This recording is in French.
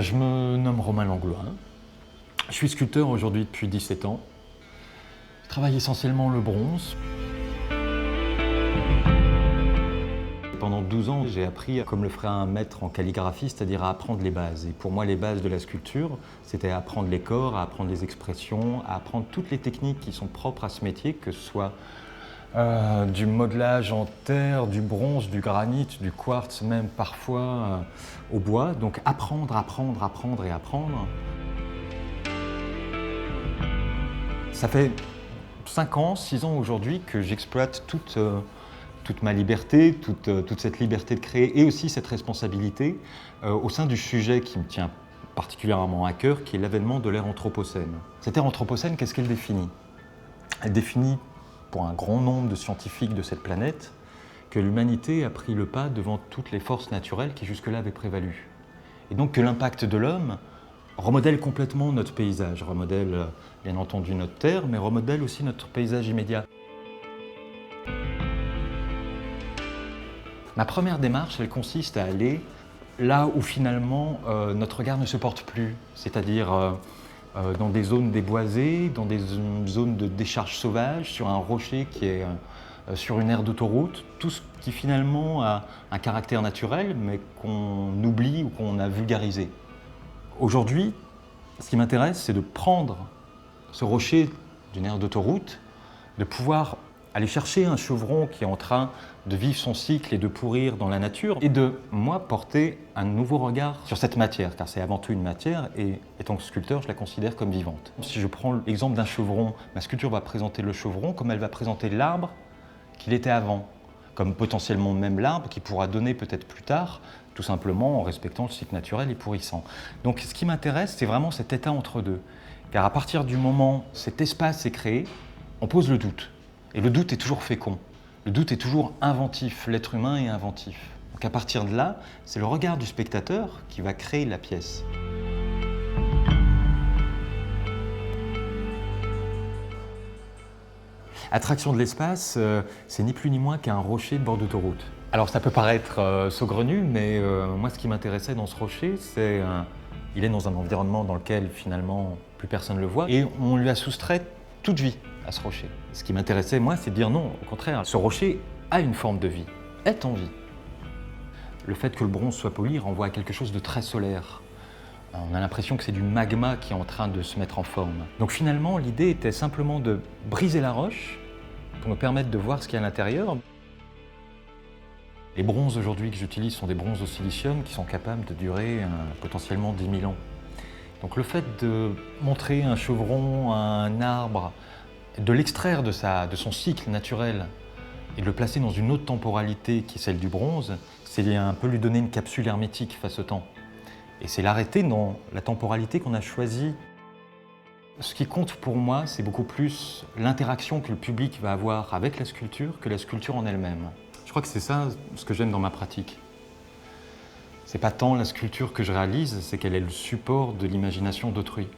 Je me nomme Romain Langlois. Je suis sculpteur aujourd'hui depuis 17 ans. Je travaille essentiellement le bronze. Pendant 12 ans, j'ai appris comme le ferait un maître en calligraphie, c'est-à-dire à apprendre les bases. Et pour moi, les bases de la sculpture, c'était à apprendre les corps, à apprendre les expressions, à apprendre toutes les techniques qui sont propres à ce métier, que ce soit du modelage en terre, du bronze, du granit, du quartz, même parfois au bois. Donc apprendre, apprendre, apprendre et apprendre. Ça fait 5 ans, 6 ans aujourd'hui que j'exploite toute ma liberté, toute cette liberté de créer et aussi cette responsabilité au sein du sujet qui me tient particulièrement à cœur, qui est l'avènement de l'ère anthropocène. Cette ère anthropocène, qu'est-ce qu'elle définit? Elle définit pour un grand nombre de scientifiques de cette planète que l'humanité a pris le pas devant toutes les forces naturelles qui jusque-là avaient prévalu. Et donc que l'impact de l'homme remodèle complètement notre paysage, remodèle bien entendu notre terre, mais remodèle aussi notre paysage immédiat. Ma première démarche, elle consiste à aller là où finalement notre regard ne se porte plus, c'est-à-dire dans des zones déboisées, dans des zones de décharge sauvage, sur un rocher qui est sur une aire d'autoroute, tout ce qui finalement a un caractère naturel, mais qu'on oublie ou qu'on a vulgarisé. Aujourd'hui, ce qui m'intéresse, c'est de prendre ce rocher d'une aire d'autoroute, de pouvoir aller chercher un chevron qui est en train de vivre son cycle et de pourrir dans la nature, et de, moi, porter un nouveau regard sur cette matière, car c'est avant tout une matière, et étant que sculpteur, je la considère comme vivante. Si je prends l'exemple d'un chevron, ma sculpture va présenter le chevron comme elle va présenter l'arbre qu'il était avant, comme potentiellement même l'arbre qui pourra donner peut-être plus tard, tout simplement en respectant le cycle naturel et pourrissant. Donc ce qui m'intéresse, c'est vraiment cet état entre deux, car à partir du moment où cet espace est créé, on pose le doute. Et le doute est toujours fécond, le doute est toujours inventif, l'être humain est inventif. Donc à partir de là, c'est le regard du spectateur qui va créer la pièce. Attraction de l'espace, c'est ni plus ni moins qu'un rocher de bord d'autoroute. Alors ça peut paraître saugrenu, mais moi ce qui m'intéressait dans ce rocher, c'est il est dans un environnement dans lequel finalement plus personne ne le voit, et on lui a soustrait toute vie à ce rocher. Ce qui m'intéressait, moi, c'est de dire non, au contraire, ce rocher a une forme de vie, est en vie. Le fait que le bronze soit poli renvoie à quelque chose de très solaire. On a l'impression que c'est du magma qui est en train de se mettre en forme. Donc finalement, l'idée était simplement de briser la roche pour nous permettre de voir ce qu'il y a à l'intérieur. Les bronzes aujourd'hui que j'utilise sont des bronzes au silicium qui sont capables de durer potentiellement 10 000 ans. Donc le fait de montrer un chevron, un arbre, de l'extraire de son cycle naturel et de le placer dans une autre temporalité qui est celle du bronze, c'est un peu lui donner une capsule hermétique face au temps. Et c'est l'arrêter dans la temporalité qu'on a choisie. Ce qui compte pour moi, c'est beaucoup plus l'interaction que le public va avoir avec la sculpture que la sculpture en elle-même. Je crois que c'est ça ce que j'aime dans ma pratique. C'est pas tant la sculpture que je réalise, c'est qu'elle est le support de l'imagination d'autrui.